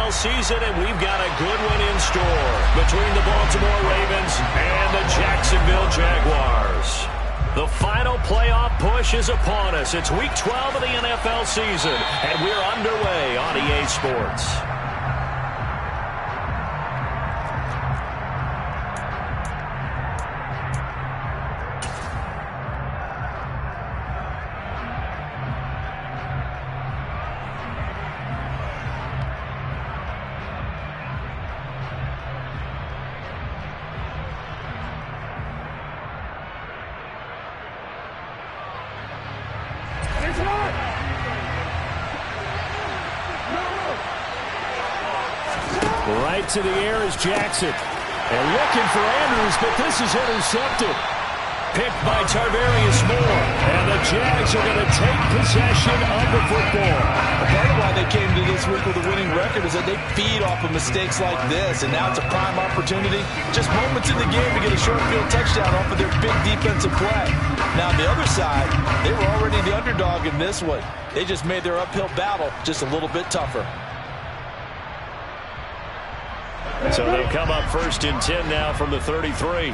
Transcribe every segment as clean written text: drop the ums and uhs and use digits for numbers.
NFL season, and we've got a good one in store between the Baltimore Ravens and the Jacksonville Jaguars. The final playoff push is upon us. It's Week 12 of the NFL season, and we're underway on EA Sports. Right to the air is Jackson. And looking for Andrews, but this is intercepted. Picked by Tarvarius Moore. And the Jags are going to take possession of the football. Part of why they came to this week with a winning record is that they feed off of mistakes like this. And now it's a prime opportunity, just moments in the game, to get a short field touchdown off of their big defensive play. Now, on the other side, they were already the underdog in this one. They just made their uphill battle just a little bit tougher. So they'll come up 1st and 10 now from the 33.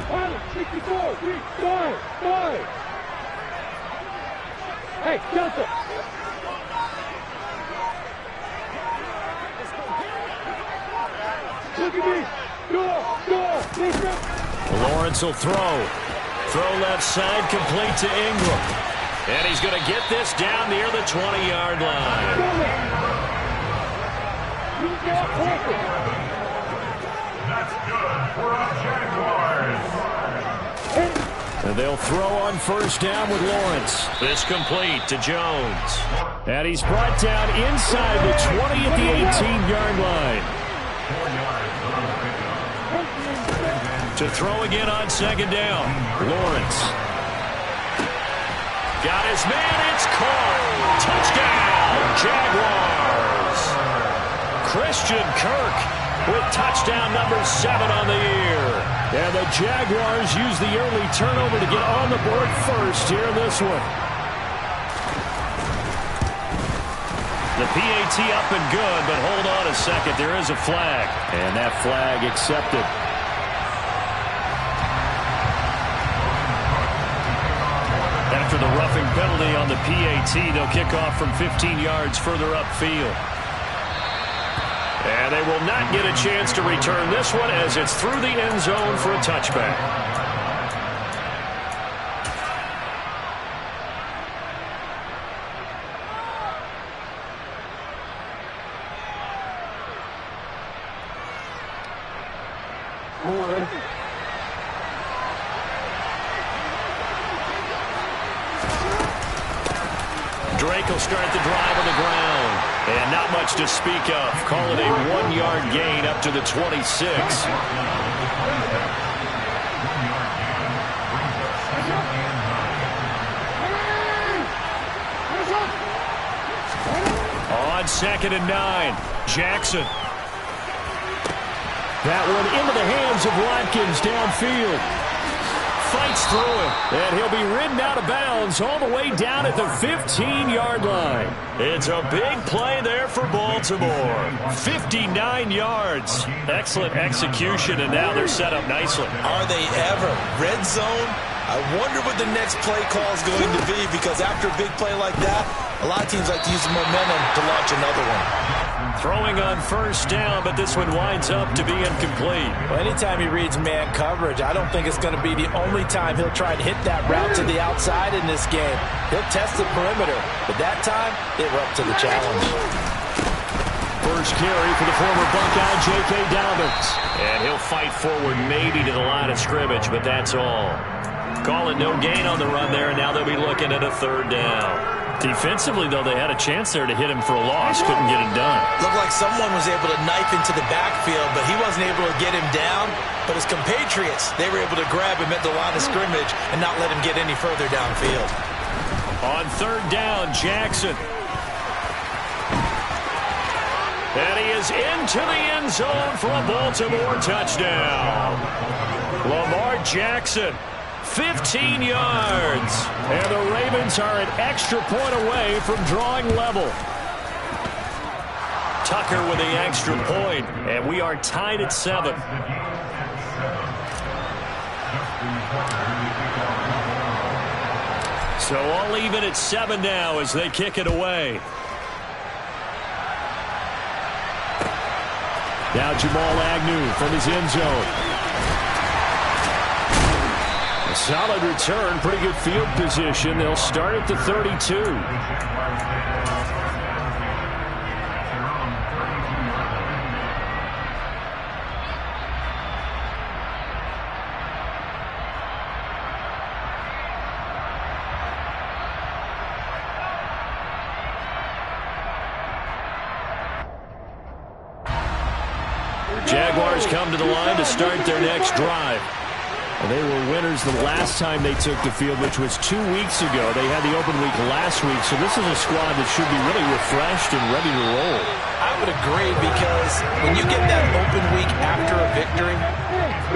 Hey, Johnson. Look at me. Go. Lawrence will throw. Throw left side, complete to Ingram. And he's going to get this down near the 20-yard line. And they'll throw on 1st down with Lawrence. This complete to Jones. And he's brought down inside the 20 at the 18-yard line. To throw again on 2nd down. Lawrence. Got his man. It's caught. Touchdown, Jaguars. Christian Kirk with touchdown number 7 on the year. And the Jaguars use the early turnover to get on the board first here in this one. The PAT up and good, but hold on a second. There is a flag. And that flag accepted. After the roughing penalty on the PAT, they'll kick off from 15 yards further upfield. And they will not get a chance to return this one as it's through the end zone for a touchback. Drake will start the drive on the ground. And not much to speak of. Call it a 1-yard gain up to the 26. On 2nd and 9, Jackson. That one into the hands of Watkins downfield. Fights through it. And he'll be ridden out of bounds all the way down at the 15-yard line. It's a big play there for Baltimore. 59 yards. Excellent execution, and now they're set up nicely. Are they ever? Red zone? I wonder what the next play call is going to be, because after a big play like that, a lot of teams like to use the momentum to launch another one. Throwing on 1st down, but this one winds up to be incomplete. Well, anytime he reads man coverage, I don't think it's going to be the only time he'll try to hit that route to the outside in this game. He'll test the perimeter, but that time, they were up to the challenge. First carry for the former Buckeye, J.K. Dobbins. And he'll fight forward maybe to the line of scrimmage, but that's all. Call it no gain on the run there, and now they'll be looking at a 3rd down. Defensively, though, they had a chance there to hit him for a loss. Couldn't get it done. Looked like someone was able to knife into the backfield, but he wasn't able to get him down. But his compatriots, they were able to grab him at the line of scrimmage and not let him get any further downfield. On 3rd down, Jackson. And he is into the end zone for a Baltimore touchdown. Lamar Jackson. 15 yards. And the Ravens are an extra point away from drawing level. Tucker with the extra point, and we are tied at 7. So all even at 7 now as they kick it away. Now Jamal Agnew from his end zone. A solid return, pretty good field position. They'll start at the 32. Jaguars come to the line to start their next drive. Well, they were winners the last time they took the field, which was 2 weeks ago. They had the open week last week, so this is a squad that should be really refreshed and ready to roll. I would agree, because when you get that open week after a victory,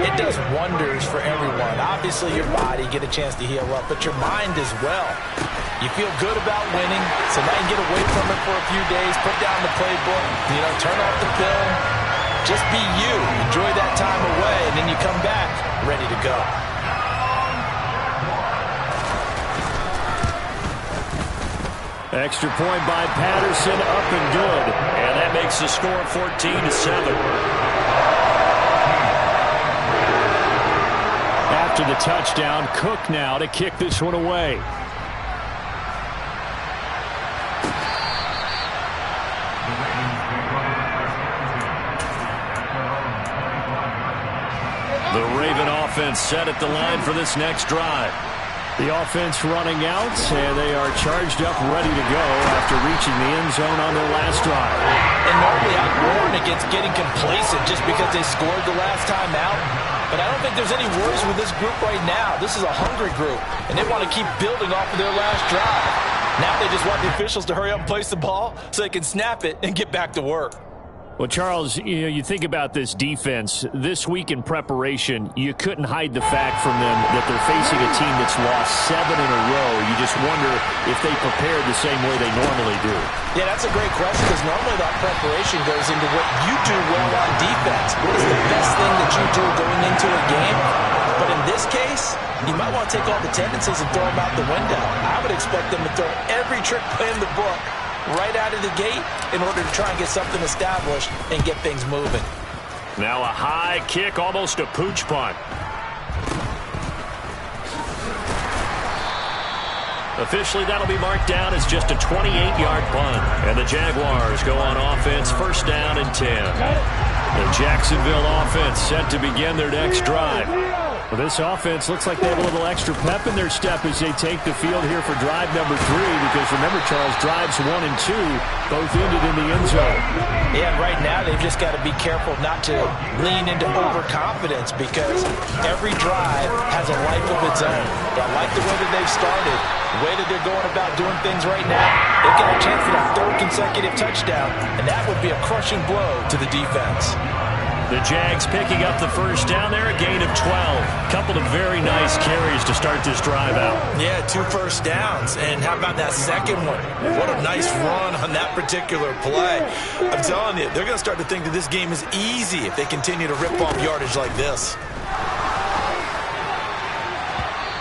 it does wonders for everyone. Obviously, your body get a chance to heal up, but your mind as well. You feel good about winning, so now you get away from it for a few days, put down the playbook, turn off the film. Just be you. Enjoy that time away, and then you come back ready to go. Extra point by Patterson, up and good. And that makes the score 14-7. After the touchdown, Cook now to kick this one away. The Raven offense set at the line for this next drive. The offense running out, and they are charged up, ready to go after reaching the end zone on their last drive. And normally I'd warn against getting complacent just because they scored the last time out. But I don't think there's any worries with this group right now. This is a hungry group, and they want to keep building off of their last drive. Now they just want the officials to hurry up and place the ball so they can snap it and get back to work. Well, Charles, you think about this defense. This week in preparation, you couldn't hide the fact from them that they're facing a team that's lost 7 in a row. You just wonder if they prepared the same way they normally do. Yeah, that's a great question, because normally that preparation goes into what you do well on defense. What is the best thing that you do going into a game? But in this case, you might want to take all the tendencies and throw them out the window. I would expect them to throw every trick play in the book right out of the gate in order to try and get something established and get things moving. Now a high kick, almost a pooch punt. Officially, that'll be marked down as just a 28-yard punt. And the Jaguars go on offense, first down and 10. The Jacksonville offense set to begin their next drive. Well, this offense looks like they have a little extra pep in their step as they take the field here for drive number 3, because remember, Charles, drives 1 and 2 both ended in the end zone. Yeah, right now they've just got to be careful not to lean into overconfidence, because every drive has a life of its own. But I like the way that they've started, the way that they're going about doing things right now. They've got a chance for that 3rd consecutive touchdown, and that would be a crushing blow to the defense. The Jags picking up the first down there, a gain of 12. Couple of very nice carries to start this drive out. Yeah, 2 first downs. And how about that second one? What a nice run on that particular play. I'm telling you, they're going to start to think that this game is easy if they continue to rip off yardage like this.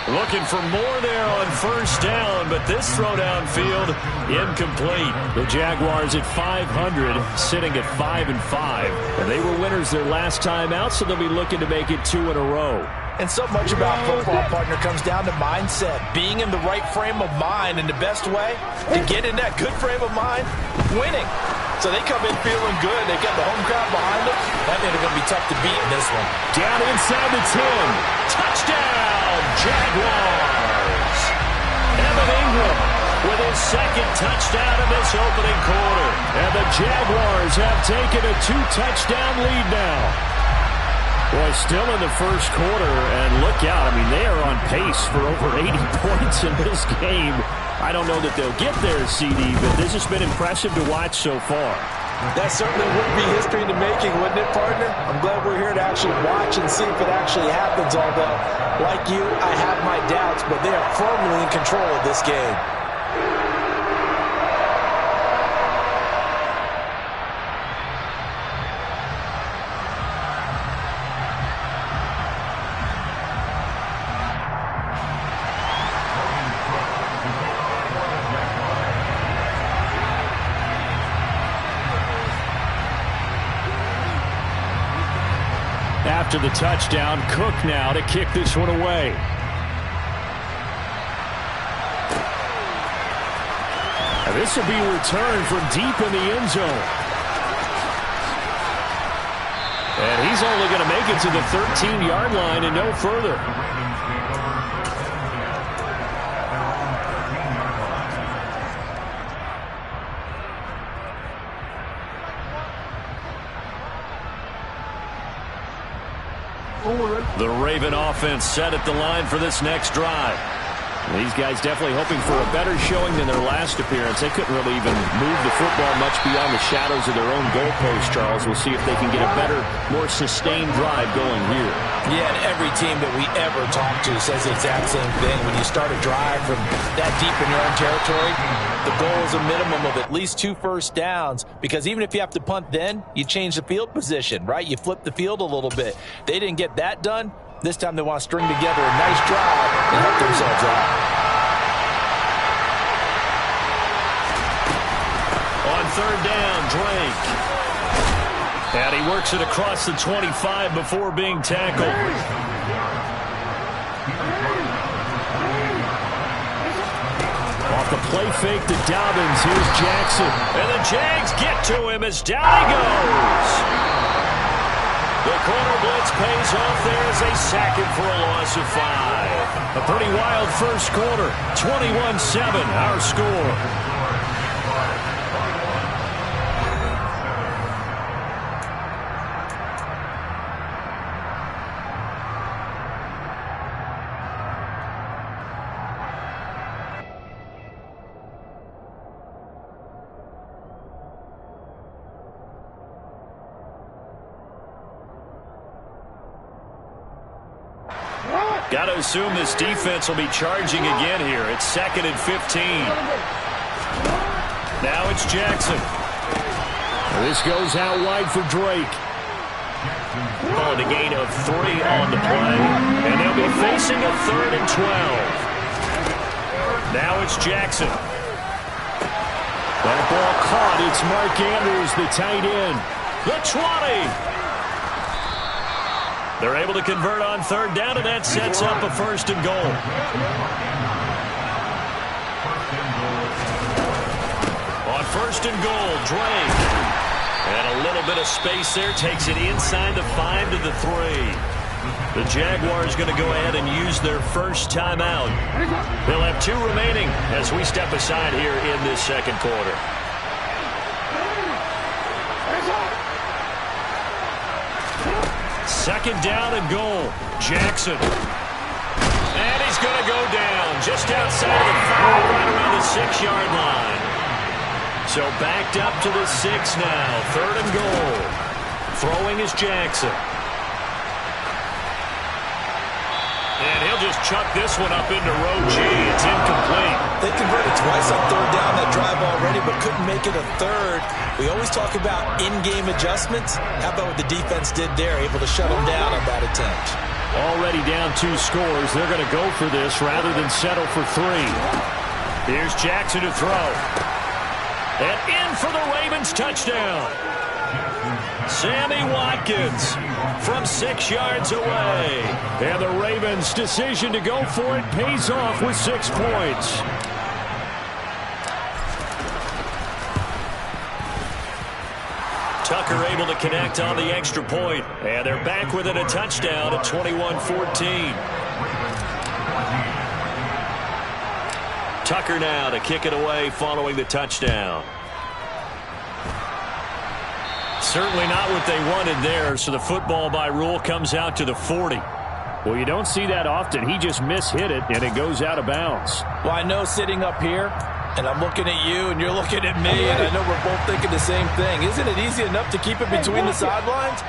Looking for more there on first down, but this throw downfield incomplete. The Jaguars at 500, sitting at 5-5. And they were winners their last time out, so they'll be looking to make it 2 in a row. And so much about football, partner, comes down to mindset. Being in the right frame of mind, and the best way to get in that good frame of mind, winning. So they come in feeling good. They've got the home crowd behind them. That means they're going to be tough to beat in this one. Down inside the 10. Touchdown, Jaguars! Evan Ingram with his 2nd touchdown in this opening quarter. And the Jaguars have taken a 2-touchdown lead now. Boy, still in the first quarter, and look out. I mean, they are on pace for over 80 points in this game. I don't know that they'll get there, CD, but this has been impressive to watch so far. That certainly would be history in the making, wouldn't it, partner? I'm glad we're here to actually watch and see if it actually happens, although, like you, I have my doubts, but they are firmly in control of this game. after the touchdown. Cook now to kick this one away. And this will be returned from deep in the end zone. And he's only going to make it to the 13-yard line and no further. The Raven offense set at the line for this next drive. These guys definitely hoping for a better showing than their last appearance. They couldn't really even move the football much beyond the shadows of their own goalpost, Charles. We'll see if they can get a better, more sustained drive going here. Yeah, and every team that we ever talk to says the exact same thing. When you start a drive from that deep in your own territory, the goal is a minimum of at least 2 first downs, because even if you have to punt then, you change the field position, right? You flip the field a little bit. They didn't get that done. This time they want to string together a nice drive and help themselves out. On third down, Drake. And he works it across the 25 before being tackled. Off the play fake to Dobbins. Here's Jackson. And the Jags get to him as down he goes. The corner blitz pays off there as they sack him for a loss of 5. A pretty wild first quarter. 21-7, our score. Got to assume this defense will be charging again here. It's 2nd and 15. Now it's Jackson. This goes out wide for Drake. On the gain of 3 on the play. And they'll be facing a 3rd and 12. Now it's Jackson. That ball caught. It's Mark Andrews, the tight end. The 20. They're able to convert on third down, and that sets up a 1st and goal. On 1st and goal, Drake. And a little bit of space there. Takes it inside the 5 to the 3. The Jaguars going to go ahead and use their first timeout. They'll have 2 remaining as we step aside here in this second quarter. Second down and goal. Jackson. And he's going to go down just outside of the 5, right around the 6-yard line. So backed up to the 6 now. 3rd and goal. Throwing is Jackson. And he'll just chuck this one up into row G. It's incomplete. They converted twice on third down that drive already, but couldn't make it a third. We always talk about in-game adjustments. How about what the defense did there, able to shut them down on that attempt? Already down 2 scores. They're going to go for this rather than settle for 3. Here's Jackson to throw. And in for the Ravens touchdown. Sammy Watkins from 6 yards away. And the Ravens' decision to go for it pays off with 6 points. Tucker able to connect on the extra point. And they're back within a touchdown at 21-14. Tucker now to kick it away following the touchdown. Certainly not what they wanted there, so the football by rule comes out to the 40. Well, you don't see that often. He just mishit it, and it goes out of bounds. Well, I know sitting up here, and I'm looking at you, and you're looking at me, and I know we're both thinking the same thing. Isn't it easy enough to keep it between the sidelines?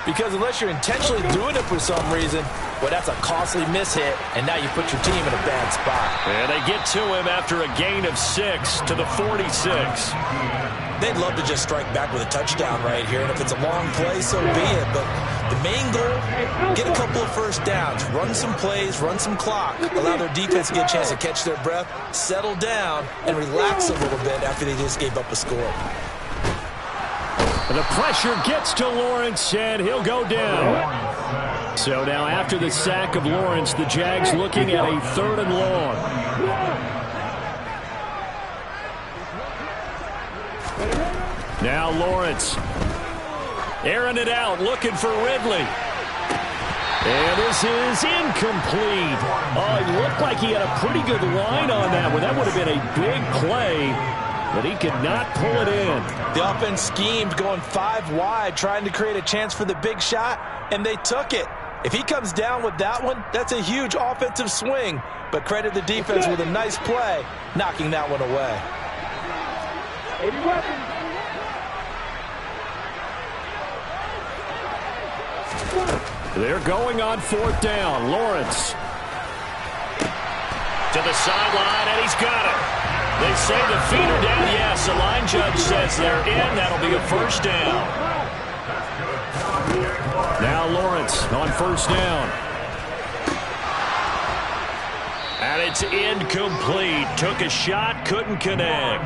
Because unless you're intentionally doing it for some reason, well, that's a costly mishit, and now you put your team in a bad spot. And they get to him after a gain of 6 to the 46. They'd love to just strike back with a touchdown right here, and if it's a long play, so be it. But the main goal, get a couple of first downs, run some plays, run some clock, allow their defense to get a chance to catch their breath, settle down, and relax a little bit after they just gave up a score. The pressure gets to Lawrence, and he'll go down. So now after the sack of Lawrence, the Jags looking at a 3rd and long. Now Lawrence. Airing it out, looking for Ridley. And this is incomplete. Oh, he looked like he had a pretty good line on that one. That would have been a big play, but he could not pull it in. The offense schemed, going 5 wide, trying to create a chance for the big shot, and they took it. If he comes down with that one, that's a huge offensive swing. But credit the defense with a nice play, knocking that one away. 80 weapons. They're going on 4th down. Lawrence. To the sideline, and he's got it. They say the feet are down. Yes, the line judge says they're in. That'll be a 1st down. Now Lawrence on 1st down. And it's incomplete. Took a shot, couldn't connect.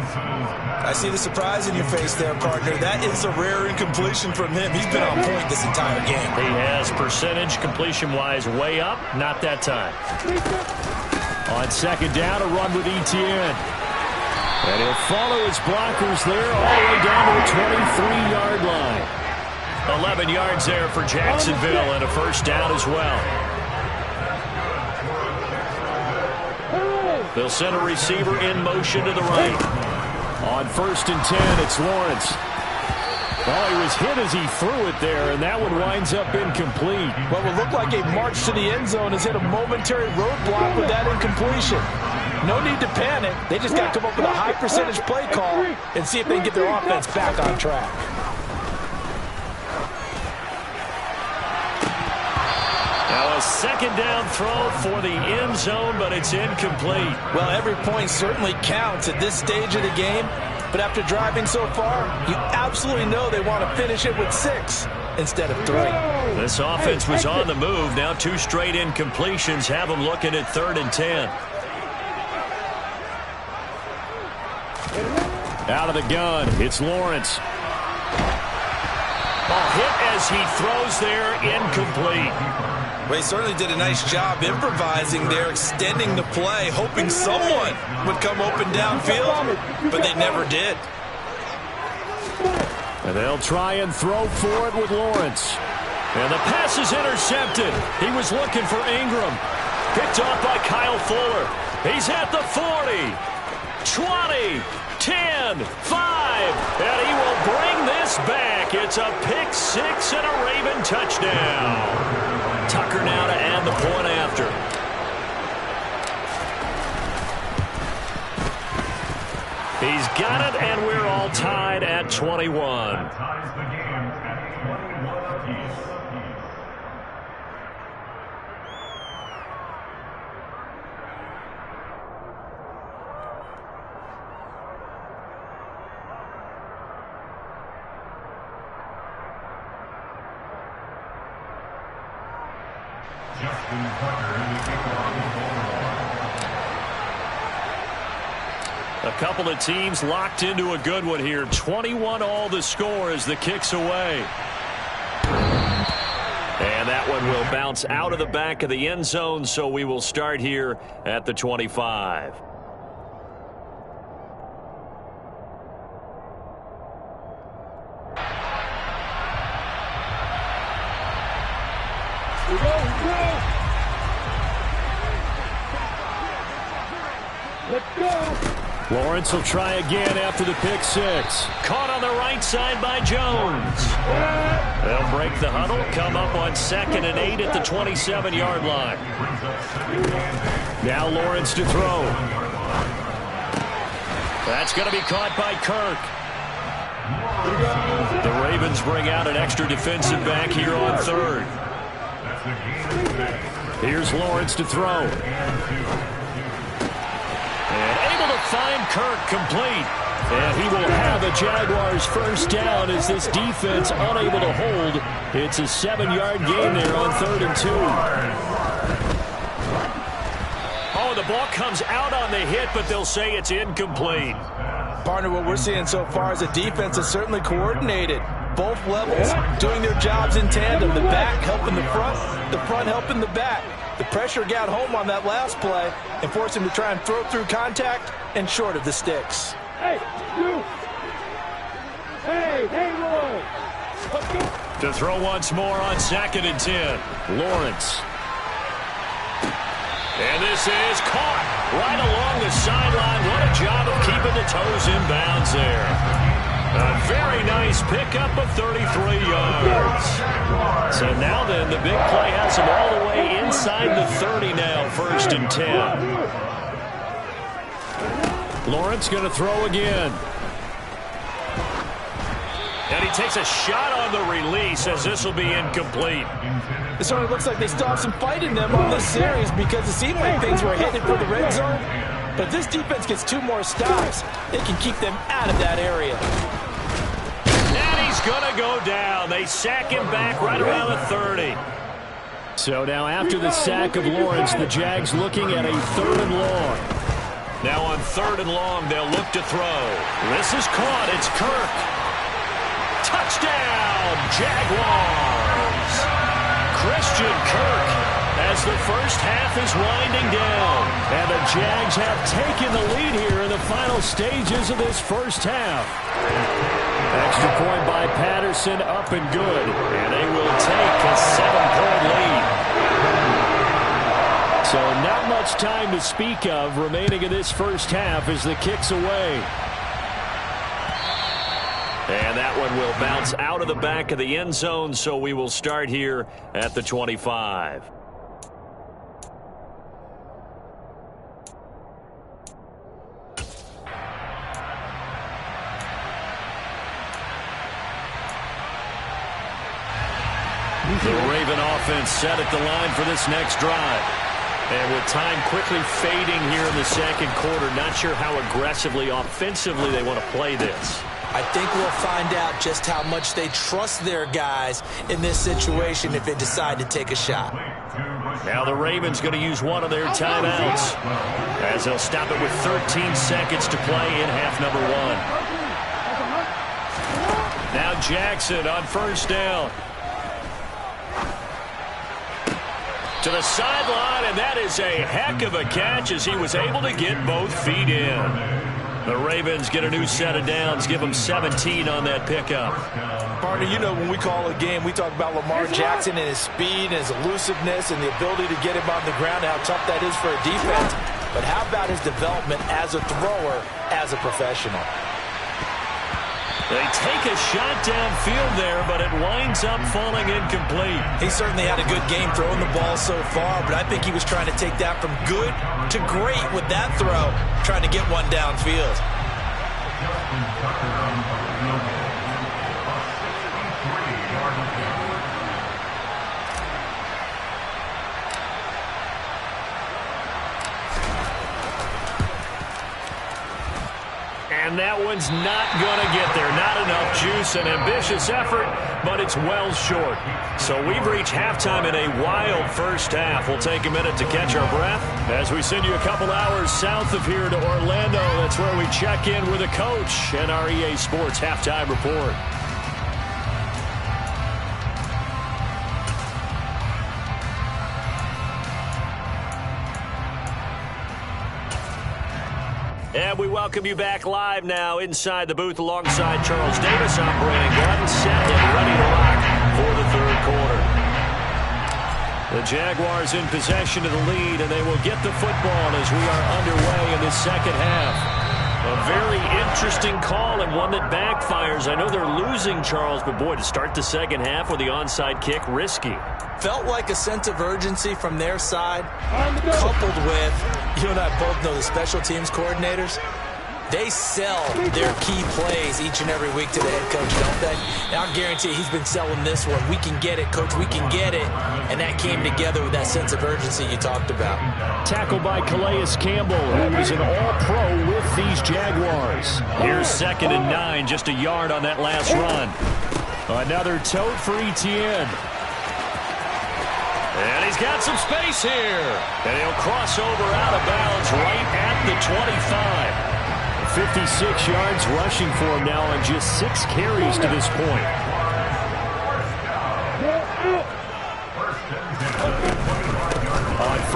I see the surprise in your face there, partner. That is a rare incompletion from him. He's been on point this entire game. He has percentage completion-wise way up. Not that time. On 2nd down, a run with Etienne. And he'll follow his blockers there all the way down to the 23-yard line. 11 yards there for Jacksonville and a 1st down as well. They'll send a receiver in motion to the right. On 1st and 10, it's Lawrence. Oh, he was hit as he threw it there, and that one winds up incomplete. What would look like a march to the end zone has hit a momentary roadblock with that incompletion. No need to panic. They just got to come up with a high percentage play call and see if they can get their offense back on track. Now a 2nd down throw for the end zone, but it's incomplete. Well, every point certainly counts at this stage of the game, but after driving so far, you absolutely know they want to finish it with 6 instead of 3. This offense was on the move. Now 2 straight incompletions have them looking at 3rd and 10. Out of the gun, it's Lawrence. Ball hit as he throws there, incomplete. Well, he certainly did a nice job improvising there, extending the play, hoping someone would come open downfield, but they never did. And they'll try and throw for it with Lawrence. And the pass is intercepted. He was looking for Ingram. Picked off by Kyle Fuller. He's at the 40, 20, 10, 5, and he will bring this back. It's a pick 6 and a Raven touchdown. Tucker now to add the point after. He's got it, and we're all tied at 21. A couple of teams locked into a good one here. 21 all the score as the kick's away. And that one will bounce out of the back of the end zone, so we will start here at the 25. Let's go. Lawrence will try again after the pick 6. Caught on the right side by Jones. They'll break the huddle, come up on 2nd and 8 at the 27-yard line. Now Lawrence to throw. That's going to be caught by Kirk. The Ravens bring out an extra defensive back here on 3rd. Here's Lawrence to throw. And able to find Kirk complete. And he will have a Jaguars 1st down as this defense unable to hold. It's a 7-yard gain there on 3rd and 2. Oh, the ball comes out on the hit, but they'll say it's incomplete. Partner, what we're seeing so far is a defense that's certainly coordinated. both levels doing their jobs in tandem. The back helping the front helping the back. The pressure got home on that last play and forced him to try and throw through contact and short of the sticks. Hey, you! Hey, Roy! To throw once more on 2nd and 10. Lawrence. And this is caught right along the sideline. What a job of keeping the toes in bounds there. A very nice pickup of 33 yards. So now then, the big play has him all the way inside the 30 now, 1st and 10. Lawrence going to throw again. And he takes a shot on the release as this will be incomplete. It certainly looks like they still have some fight in them on this series because it seemed like things were headed for the red zone. But this defense gets 2 more stops. They can keep them out of that area. And he's going to go down. They sack him back right around the 30. So now after the sack of Lawrence, the Jags looking at a 3rd and long. Now on 3rd and long, they'll look to throw. This is caught. It's Kirk. Touchdown, Jaguars! Christian Kirk as the first half is winding down. And the Jags have taken the lead here in the final stages of this first half. Extra point by Patterson, up and good. And they will take a 7-point lead. So not much time to speak of remaining in this first half as the kick's away. And that one will bounce out of the back of the end zone, so we will start here at the 25. The Raven offense set at the line for this next drive. And with time quickly fading here in the second quarter, not sure how aggressively, offensively they want to play this. I think we'll find out just how much they trust their guys in this situation if they decide to take a shot. Now the Ravens going to use one of their timeouts as they'll stop it with 13 seconds to play in half number 1. Now Jackson on 1st down. To the sideline, and that is a heck of a catch as he was able to get both feet in. The Ravens get a new set of downs, give them 17 on that pickup. Partner, you know when we call a game, we talk about Lamar Jackson and his speed and his elusiveness and the ability to get him on the ground and how tough that is for a defense. But how about his development as a thrower, as a professional? They take a shot downfield there, but it winds up falling incomplete. He certainly had a good game throwing the ball so far, but I think he was trying to take that from good to great with that throw, trying to get one downfield. And that one's not going to get there. Not enough juice. An ambitious effort, but it's well short. So we've reached halftime in a wild first half. We'll take a minute to catch our breath as we send you a couple hours south of here to Orlando. That's where we check in with a coach and our EA Sports halftime report. And we welcome you back live now inside the booth alongside Charles Davis. I'm Brandon Gordon, set and ready to rock for the 3rd quarter. The Jaguars in possession of the lead, and they will get the football as we are underway in the second half. A very interesting call and one that backfires. I know they're losing, Charles, but boy, to start the second half with the onside kick, risky. Felt like a sense of urgency from their side, coupled with, you and I both know the special teams coordinators. They sell their key plays each and every week to the head coach, don't they? And I'll guarantee he's been selling this one. We can get it, coach, we can get it. And that came together with that sense of urgency you talked about. Tackled by Calais Campbell, who is an all-pro with these Jaguars. Here's 2nd and 9, just a yard on that last run. Another tote for Etienne. And he's got some space here. And he'll cross over out of bounds right at the 25. 56 yards rushing for him now on just 6 carries to this point.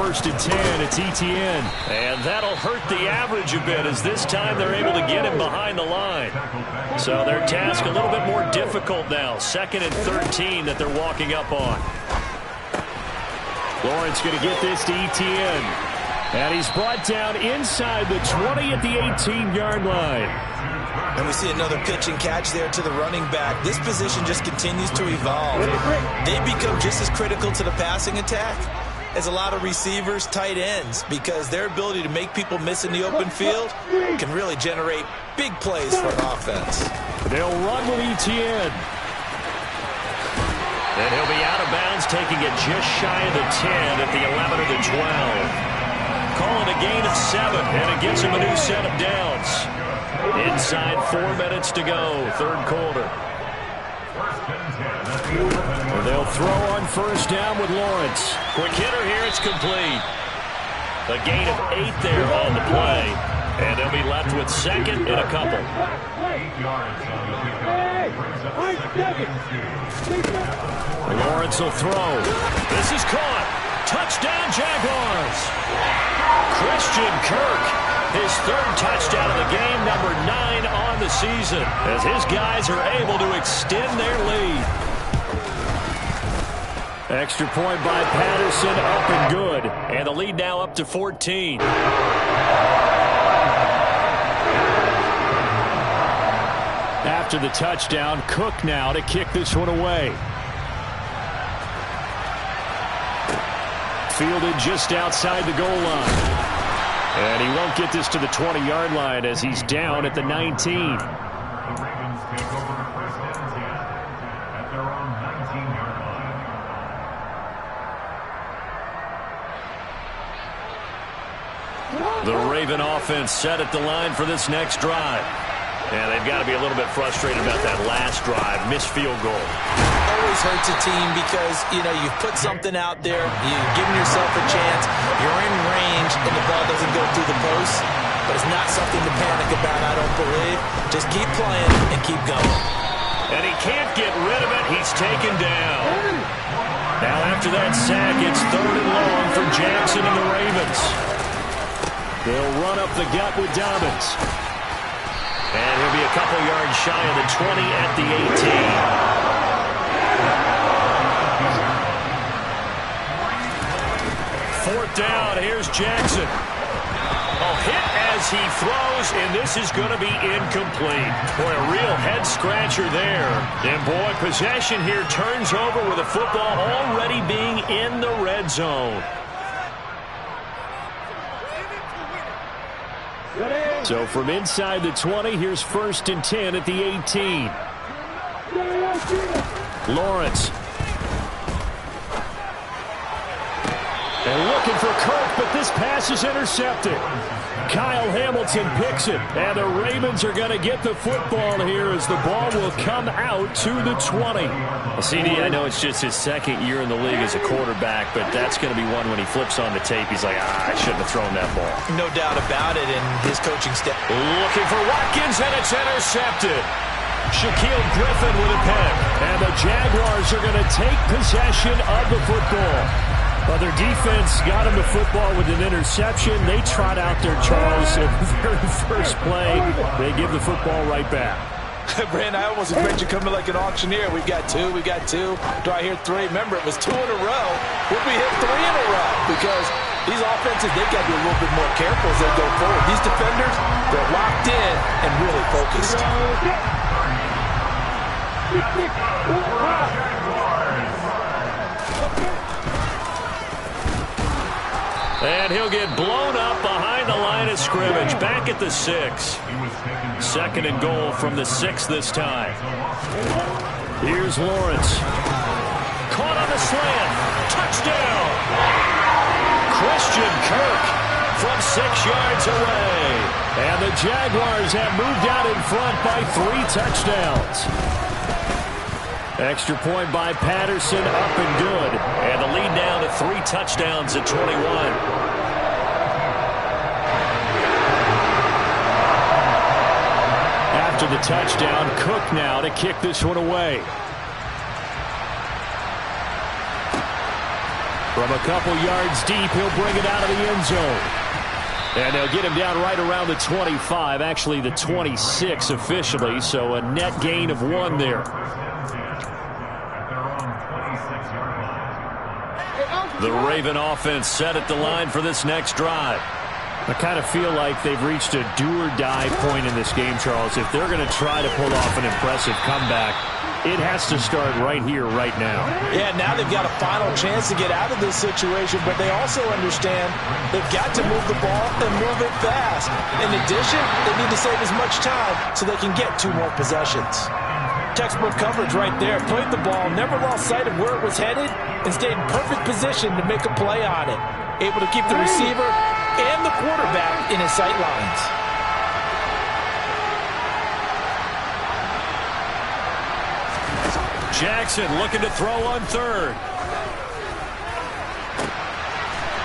first and 10. It's ETN. And that'll hurt the average a bit, as this time they're able to get him behind the line. So their task a little bit more difficult now. 2nd and 13 that they're walking up on. Lawrence going to get this to ETN. And he's brought down inside the 20 at the 18-yard line. And we see another pitch and catch there to the running back. This position just continues to evolve. They become just as critical to the passing attack as a lot of receivers, tight ends, because their ability to make people miss in the open field can really generate big plays for an offense. They'll run with ETN. And he'll be out of bounds, taking it just shy of the 10 at the 11 or the 12. Call it a gain of 7, and it gives him a new set of downs. Inside 4 minutes to go, third quarter. They'll throw on first down with Lawrence. Quick hitter here, it's complete. A gain of 8 there on the play. And they'll be left with 2nd and a couple. Lawrence will throw. This is caught. Touchdown, Jaguars. Christian Kirk, his 3rd touchdown of the game, number 9 on the season, as his guys are able to extend their lead. Extra point by Patterson, up and good. And the lead now up to 14. After the touchdown, Cook now to kick this one away. Fielded just outside the goal line. And he won't get this to the 20-yard line as he's down at the 19. The Raven offense set at the line for this next drive. And they've got to be a little bit frustrated about that last drive. Missed field goal. Always hurts a team because, you know, you've put something out there. You've given yourself a chance. You're in range, and the ball doesn't go through the post. But it's not something to panic about, I don't believe. Just keep playing and keep going. And he can't get rid of it. He's taken down. Now after that sack, it's 3rd and long for Jackson and the Ravens. They'll run up the gut with Dobbins. And he'll be a couple yards shy of the 20 at the 18. 4th down, here's Jackson. A hit as he throws, and this is going to be incomplete. Boy, a real head-scratcher there. And, boy, possession here turns over with the football already being in the red zone. So from inside the 20, here's 1st and 10 at the 18. Lawrence. And looking for Kirk, but this pass is intercepted. Kyle Hamilton picks it, and the Ravens are going to get the football here as the ball will come out to the 20. Well, CD, I know it's just his 2nd year in the league as a quarterback, but that's going to be one when he flips on the tape, he's like, I shouldn't have thrown that ball. No doubt about it, and his coaching staff. Looking for Watkins, and it's intercepted. Shaquille Griffin with a pick. And the Jaguars are going to take possession of the football. Well, their defense got him the football with an interception. They trot out there, Charles, at the very first play. They give the football right back. Brand, I almost expect you coming like an auctioneer. We've got 2, we got 2. Do I hear 3? Remember, it was 2 in a row. Would we hit 3 in a row? Because these offenses, they've got to be a little bit more careful as they go forward. These defenders, they're locked in and really focused. And he'll get blown up behind the line of scrimmage. Back at the 6. 2nd and goal from the 6 this time. Here's Lawrence. Caught on the slant. Touchdown. Christian Kirk from 6 yards away. And the Jaguars have moved out in front by 3 touchdowns. Extra point by Patterson, up and good. And the lead down to 3 touchdowns at 21. After the touchdown, Cook now to kick this one away. From a couple yards deep, he'll bring it out of the end zone. And they'll get him down right around the 25, actually the 26 officially, so a net gain of 1 there. The Raven offense set at the line for this next drive. I kind of feel like they've reached a do-or-die point in this game, Charles. If they're going to try to pull off an impressive comeback, it has to start right here, right now. Yeah, now they've got a final chance to get out of this situation, but they also understand they've got to move the ball and move it fast. In addition, they need to save as much time so they can get 2 more possessions. Textbook coverage right there. Played the ball, never lost sight of where it was headed, and stayed in perfect position to make a play on it. Able to keep the receiver and the quarterback in his sight lines. Jackson looking to throw on 3rd.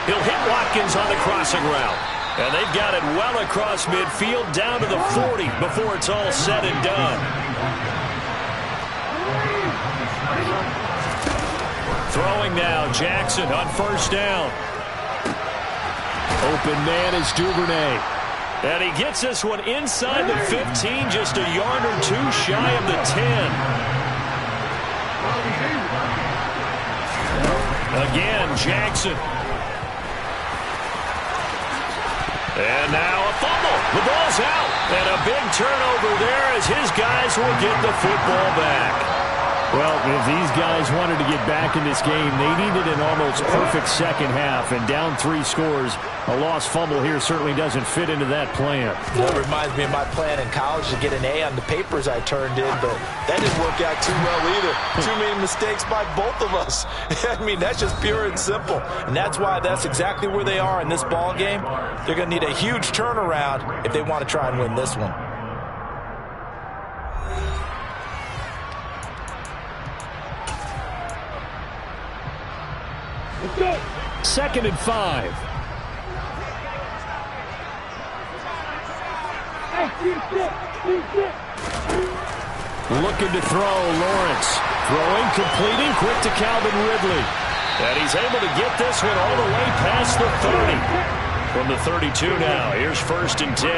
He'll hit Watkins on the crossing route. And they've got it well across midfield down to the 40 before it's all said and done. Throwing now, Jackson on 1st down. Open man is Duvernay. And he gets this one inside the 15, just a yard or 2 shy of the 10. Again, Jackson. And now a fumble. The ball's out. And a big turnover there as his guys will get the football back. Well, if these guys wanted to get back in this game, they needed an almost perfect second half. And down 3 scores, a lost fumble here certainly doesn't fit into that plan. That reminds me of my plan in college to get an A on the papers I turned in, but that didn't work out too well either. Too many mistakes by both of us. I mean, that's just pure and simple. And that's why that's exactly where they are in this ball game. They're going to need a huge turnaround if they want to try and win this one. Go. 2nd and 5. Looking to throw, Lawrence. Throwing, completing, quick to Calvin Ridley. And he's able to get this one all the way past the 30. From the 32 now, here's 1st and 10.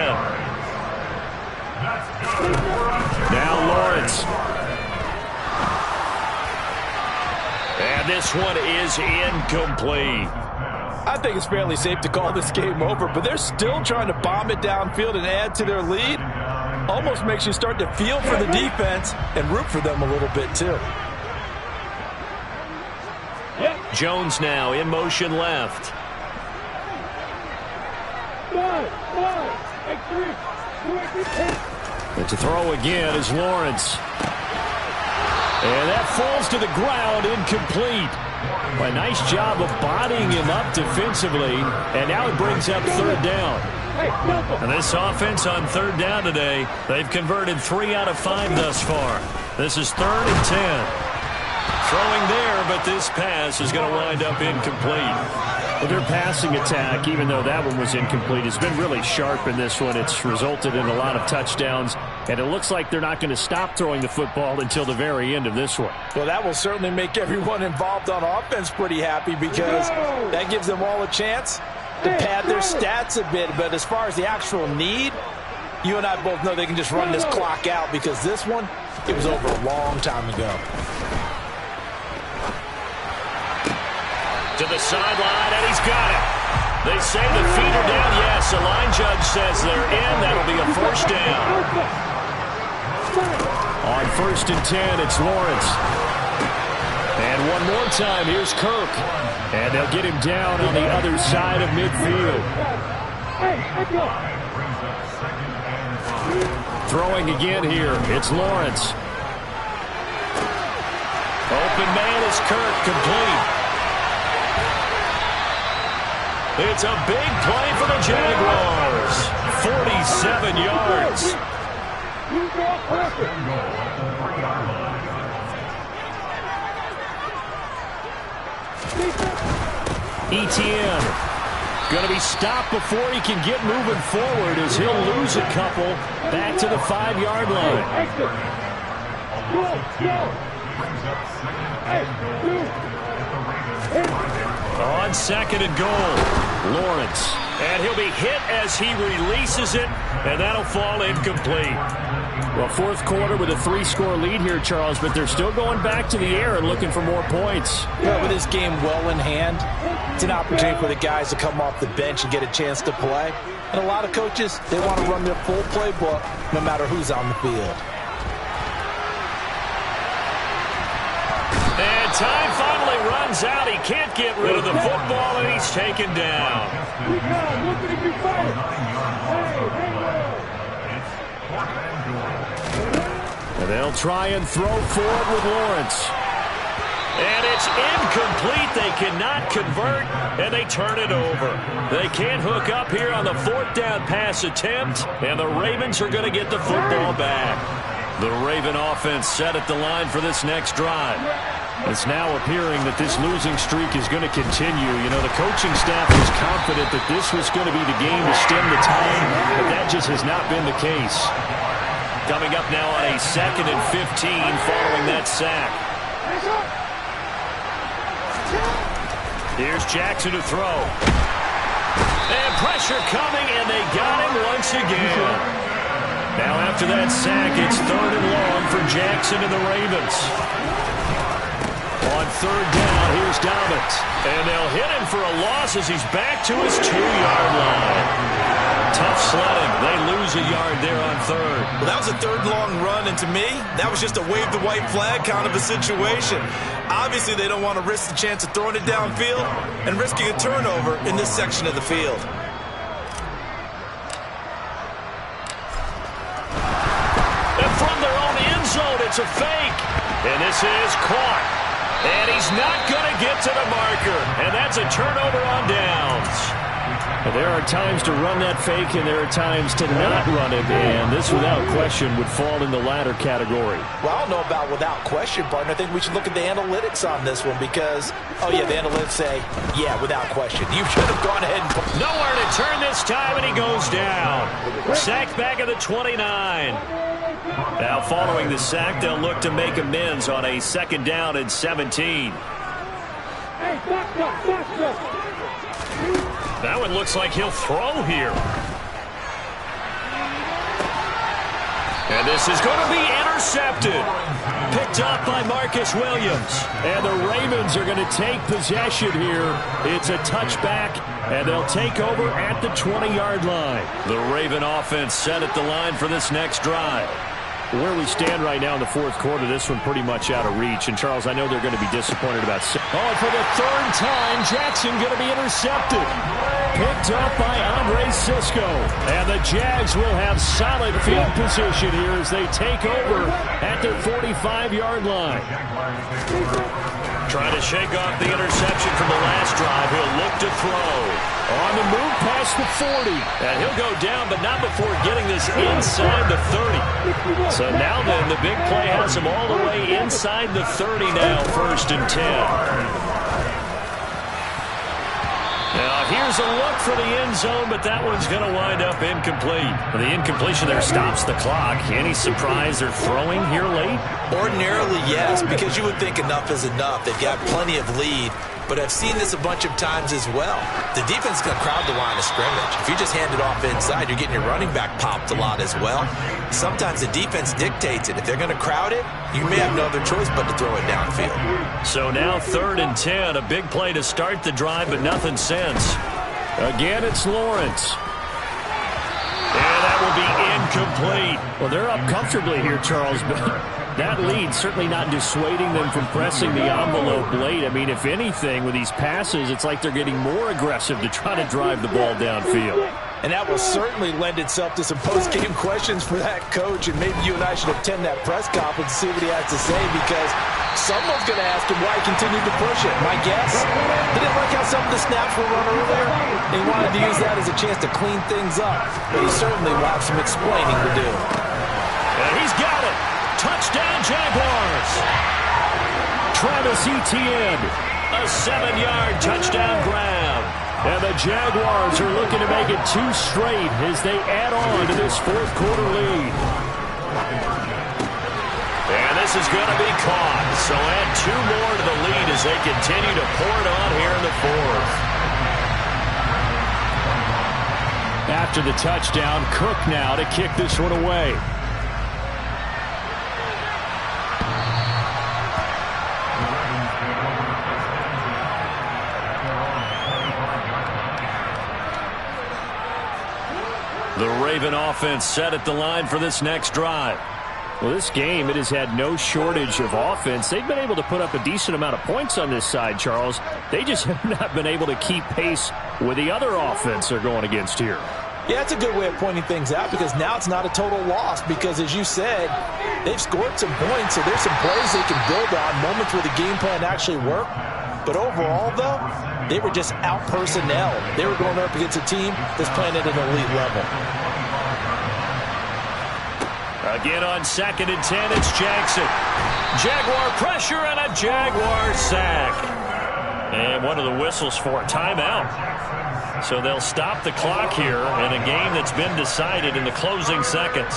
Now Lawrence. And this one is incomplete. I think it's fairly safe to call this game over, but they're still trying to bomb it downfield and add to their lead. Almost makes you start to feel for the defense and root for them a little bit too. Jones now in motion left. And to throw again is Lawrence. And that falls to the ground, incomplete. A nice job of bodying him up defensively, and now it brings up 3rd down. And this offense on 3rd down today, they've converted 3 out of 5 thus far. This is 3rd and 10. Throwing there, but this pass is going to wind up incomplete. Well, their passing attack, even though that one was incomplete, has been really sharp in this one. It's resulted in a lot of touchdowns, and it looks like they're not going to stop throwing the football until the very end of this one. Well, that will certainly make everyone involved on offense pretty happy because that gives them all a chance to pad their stats a bit. But as far as the actual need, you and I both know they can just run this clock out because this one, it was over a long time ago. To the sideline, and he's got it. They say the feet are down. Yes, the line judge says they're in. That'll be a 1st down. On 1st and 10, it's Lawrence. And one more time, here's Kirk. And they'll get him down on the other side of midfield. Throwing again here, it's Lawrence. Open man is Kirk, complete. It's a big play for the Jaguars. 47 yards. Etienne going to be stopped before he can get moving forward as he'll lose a couple back to the 5-yard line. On second and goal, Lawrence. And he'll be hit as he releases it, and that'll fall incomplete. Well, fourth quarter with a 3-score lead here, Charles, but they're still going back to the air and looking for more points. Yeah, with this game well in hand, it's an opportunity for the guys to come off the bench and get a chance to play. And a lot of coaches, they want to run their full playbook no matter who's on the field. And time finally runs out. He can't get rid of the football, and he's taken down. And they'll try and throw forward with Lawrence. And it's incomplete. They cannot convert, and they turn it over. They can't hook up here on the 4th down pass attempt, and the Ravens are going to get the football back. The Raven offense set at the line for this next drive. It's now appearing that this losing streak is going to continue. You know, the coaching staff was confident that this was going to be the game to stem the tide, but that just has not been the case. Coming up now on a 2nd and 15 following that sack. Here's Jackson to throw. And pressure coming, and they got him once again. Now after that sack, it's 3rd and long for Jackson and the Ravens. On 3rd down, here's Dobbins. And they'll hit him for a loss as he's back to his 2-yard line. Tough sledding. They lose a yard there on 3rd. Well, that was a 3rd long run, and to me, that was just a wave the white flag kind of a situation. Obviously, they don't want to risk the chance of throwing it downfield and risking a turnover in this section of the field. And from their own end zone, it's a fake. And this is caught. And he's not going to get to the marker. And that's a turnover on downs. Well, there are times to run that fake, and there are times to not run it. And this, without question, would fall in the latter category. Well, I don't know about without question, partner. I think we should look at the analytics on this one because, oh, yeah, the analytics say, yeah, without question. You should have gone ahead and... Nowhere to turn this time, and he goes down. Sacked back at the 29. Now, following the sack, they'll look to make amends on a 2nd down and 17. That one looks like he'll throw here. And this is going to be intercepted. Picked up by Marcus Williams. And the Ravens are going to take possession here. It's a touchback, and they'll take over at the 20-yard line. The Raven offense set at the line for this next drive. Where we stand right now in the 4th quarter, this one pretty much out of reach. And, Charles, I know they're going to be disappointed about... Oh, for the 3rd time, Jackson going to be intercepted. Picked up by Andre Sisco. And the Jags will have solid field position here as they take over at their 45-yard line. Trying to shake off the interception from the last drive. He'll look to throw. On the move past the 40. And he'll go down, but not before getting this inside the 30. So now then, the big play has him all the way inside the 30 now, 1st and 10. Now, here's a look for the end zone, but that one's going to wind up incomplete. The incompletion there stops the clock. Any surprise they're throwing here late? Ordinarily, yes, because you would think enough is enough. They've got plenty of lead, but I've seen this a bunch of times as well. The defense is going to crowd the line of scrimmage. If you just hand it off inside, you're getting your running back popped a lot as well. Sometimes the defense dictates it. If they're going to crowd it, you may have no other choice but to throw it downfield. So now 3rd and 10, a big play to start the drive, but nothing since. Again, it's Lawrence. And that will be incomplete. Well, they're up comfortably here, Charles, but that lead certainly not dissuading them from pressing the envelope late. I mean, if anything, with these passes, it's like they're getting more aggressive to try to drive the ball downfield. And that will certainly lend itself to some post-game questions for that coach, and maybe you and I should attend that press conference and see what he has to say, because someone's going to ask him why he continued to push it. My guess, he didn't like how some of the snaps were run earlier, and he wanted to use that as a chance to clean things up. But he certainly will have some explaining to do. And he's got it. Touchdown, Jaguars. Travis Etienne, a 7-yard touchdown grab. And the Jaguars are looking to make it 2 straight as they add on to this 4th quarter lead. And this is going to be caught. So add 2 more to the lead as they continue to pour it on here in the fourth. After the touchdown, Cook now to kick this one away. The Raven offense set at the line for this next drive. Well, this game, it has had no shortage of offense. They've been able to put up a decent amount of points on this side, Charles. They just have not been able to keep pace with the other offense they're going against here. Yeah, it's a good way of pointing things out because now it's not a total loss because, as you said, they've scored some points, so there's some plays they can build on, moments where the game plan actually worked. But overall, though, they were just out-personnel. They were going up against a team that's playing at an elite level. Again on 2nd and 10, it's Jackson. Jaguar pressure and a Jaguar sack. And one of the whistles for a timeout. So they'll stop the clock here in a game that's been decided in the closing seconds.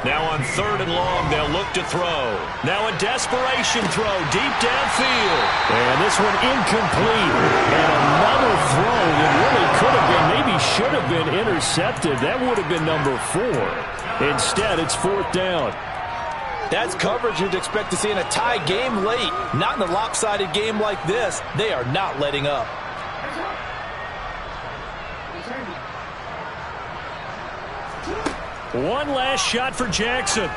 Now on 3rd and long, they'll look to throw. Now a desperation throw deep downfield. And this one incomplete. And another throw that really could have been, maybe should have been intercepted. That would have been number 4. Instead, it's 4th down. That's coverage you'd expect to see in a tie game late. Not in a lopsided game like this. They are not letting up. One last shot for Jackson.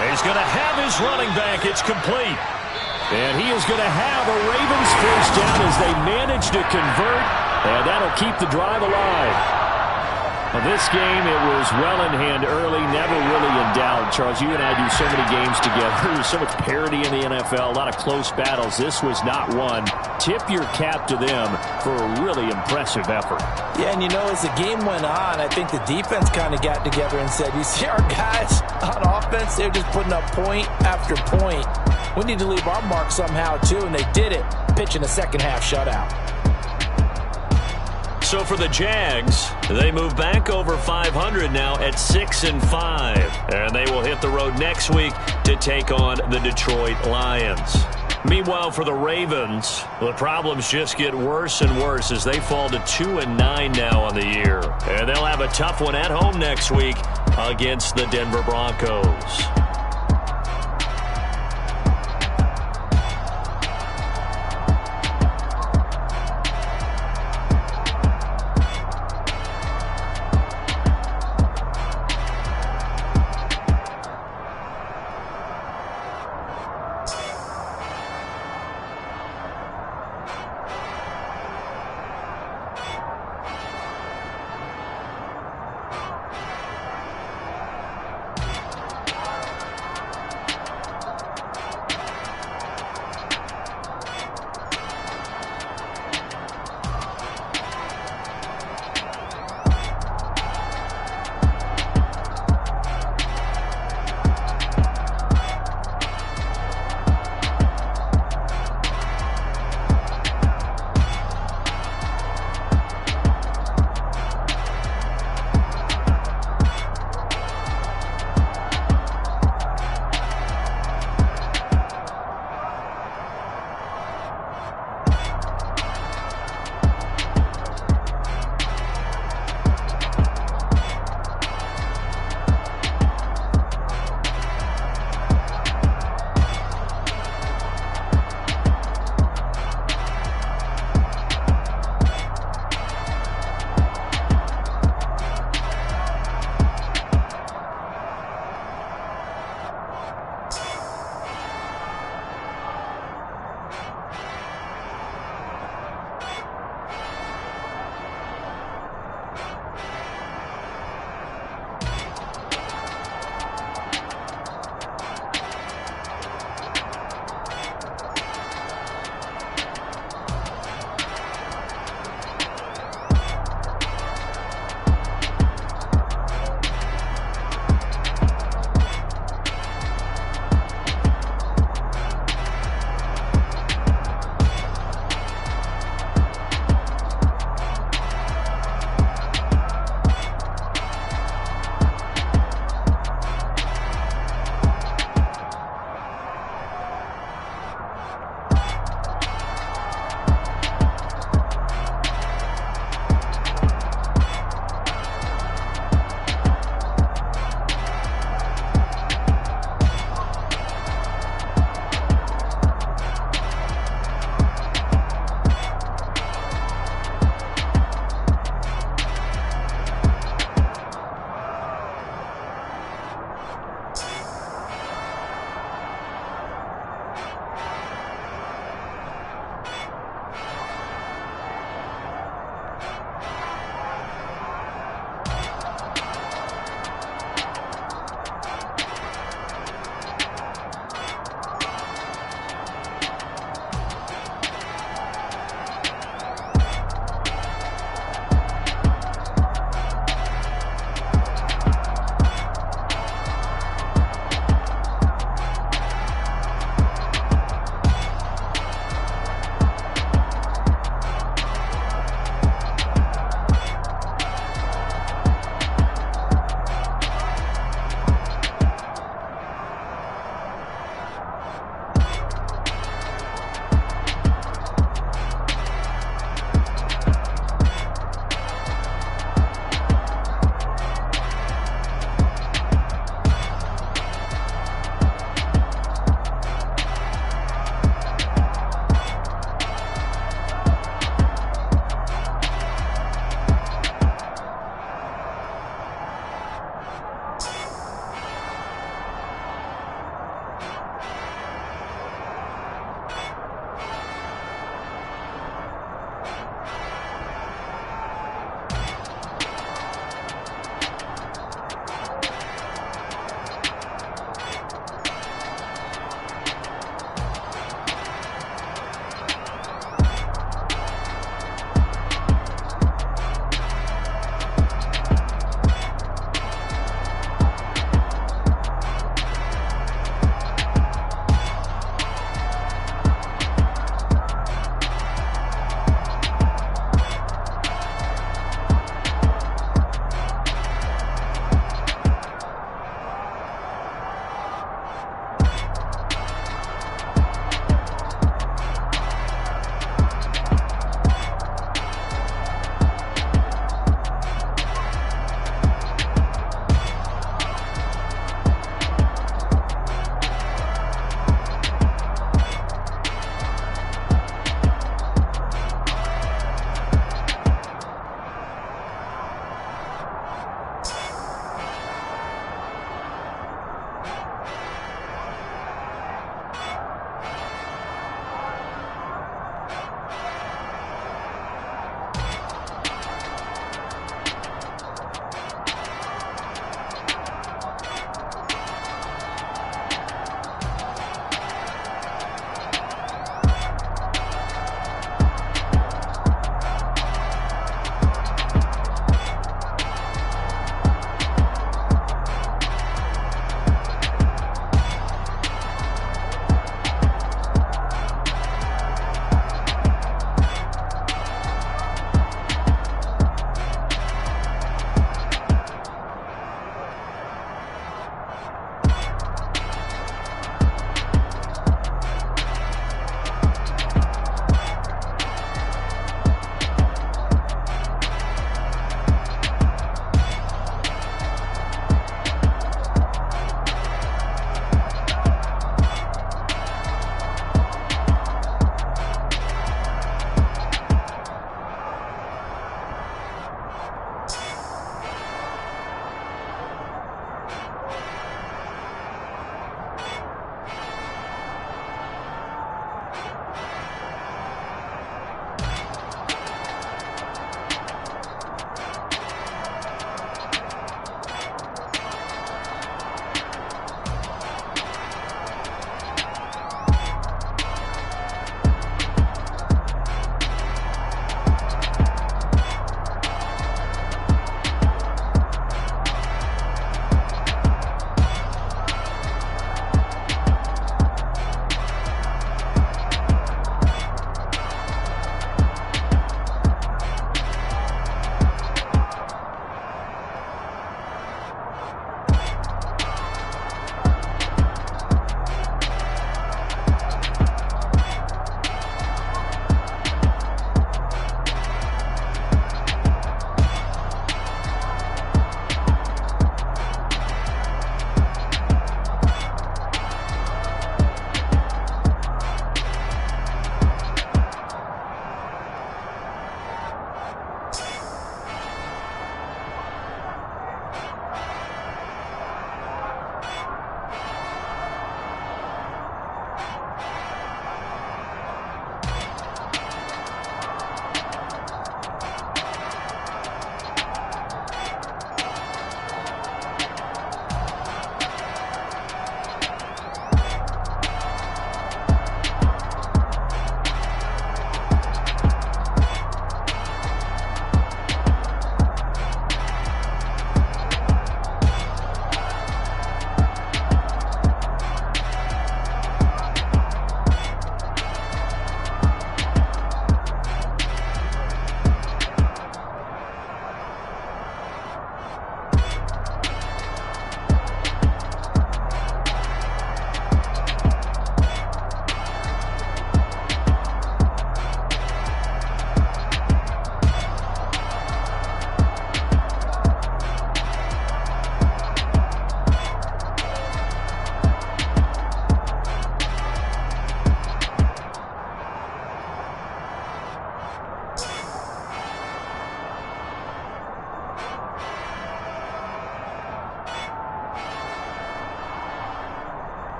He's going to have his running back. It's complete. And he is going to have a Ravens first down as they manage to convert. And that'll keep the drive alive. Well, this game, it was well in hand early, never really in doubt. Charles, you and I do so many games together. There's so much parity in the NFL, a lot of close battles. This was not one. Tip your cap to them for a really impressive effort. Yeah, and you know, as the game went on, I think the defense kind of got together and said, you see our guys on offense, they're just putting up point after point. We need to leave our mark somehow, too, and they did it, pitching a second-half shutout. So for the Jags, they move back over 500 now at 6-5. And they will hit the road next week to take on the Detroit Lions. Meanwhile, for the Ravens, the problems just get worse and worse as they fall to 2-9 now on the year. And they'll have a tough one at home next week against the Denver Broncos.